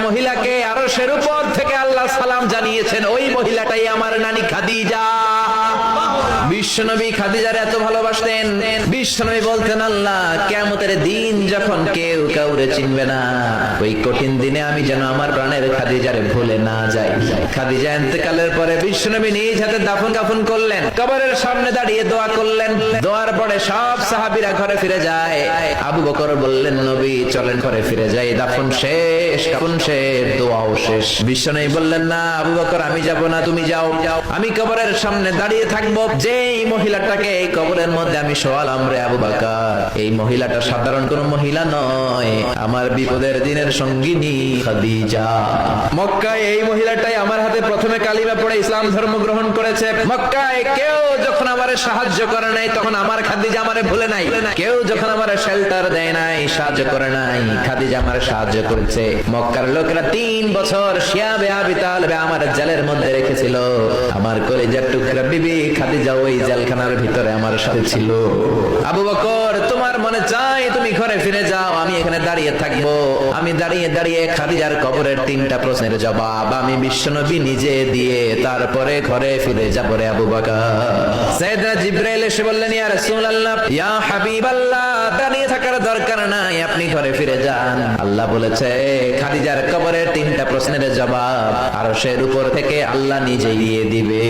মহিলাকে আরশের উপর থেকে আল্লাহ সালাম জানিয়েছেন, ওই মহিলাটাই আমার নানি খাদিজা। বিশ্বনবী খাদিজার এত ভালোবাসতেন, বিশ্বনবী বলতেন, আল্লাহ কিয়ামতের দিন যখন কেউ কাউরে চিনবে না, ওই কঠিন দিনে আমি যেন আমার প্রাণের খাদিজারে ভুলে না যাই। খাদিজা ইন্তেকালের পরে বিশ্বনবী নিজ হাতে দাফন কাফন করলেন, কবরের সামনে দাঁড়িয়ে দোয়া করলেন। দোয়ার পরে সব সাহাবীরা ঘরে ফিরে যায়। আবু বকর বললেন, নবী চলেন ঘরে ফিরে যাই, দাফন শেষ, কাফন শেষ, দোয়াও শেষ। বিশ্বনবী বললেন, না আবু বকর, আমি যাব না, তুমি যাও, আমি কবরের সামনে দাঁড়িয়ে থাকবো। যেই মহিলাটাকে এই কবরের মধ্যে আমি শোয়ালাম রে আবু বকর, এই মহিলাটা সাধারণ কোন মহিলা নয়, আমার বিপদের দিনের সঙ্গিনী খাদিজা। মক্কায় এই মহিলাটাই আমার হাতে প্রথমে কালিমা পড়ে ইসলাম ধর্ম গ্রহণ করেছে। মক্কায় কেউ যখন আমারে সাহায্য করে নাই, তখন আমার খাদিজা আমারে ভুলে নাই। কেউ যখন আমারে শেল্টার দেয় নাই, সাহায্য করে নাই, খাদিজা আমারে সাহায্য করেছে। মক্কার লোকেরা 3 বছর শিয়াবে আবি তালেব আমার জেলের মধ্যে রেখেছিল। আমার কলিজার টুকরা বিবি খাদিজা ওই জেলখানার ভিতরে আমার সাথে ছিল। আবু বকর, তোমার মনে চাই তুমি ঘরে ফিরে যাও, আমি এখানে দাঁড়িয়ে থাকবো। আমি দাঁড়িয়ে দাঁড়িয়ে খাদিজার কবরের 3টা প্রশ্নের জবাব আমি বিশ্বনবী নিজে দিয়ে তারপরে ঘরে ফিরে যাব রে আবু বকর। সাইয়েদনা জিবরাইল এসে বললেন, ইয়া রাসূলুল্লাহ, ইয়া হাবিবাল্লাহ, দাঁড়িয়ে থাকার দরকার নাই, আপনি ঘরে ফিরে যান। আল্লাহ বলেছে, খাদিজার কবরের 3টা প্রশ্নের জবাব আরশের উপর থেকে আল্লাহ নিজেই দিয়ে দিবে।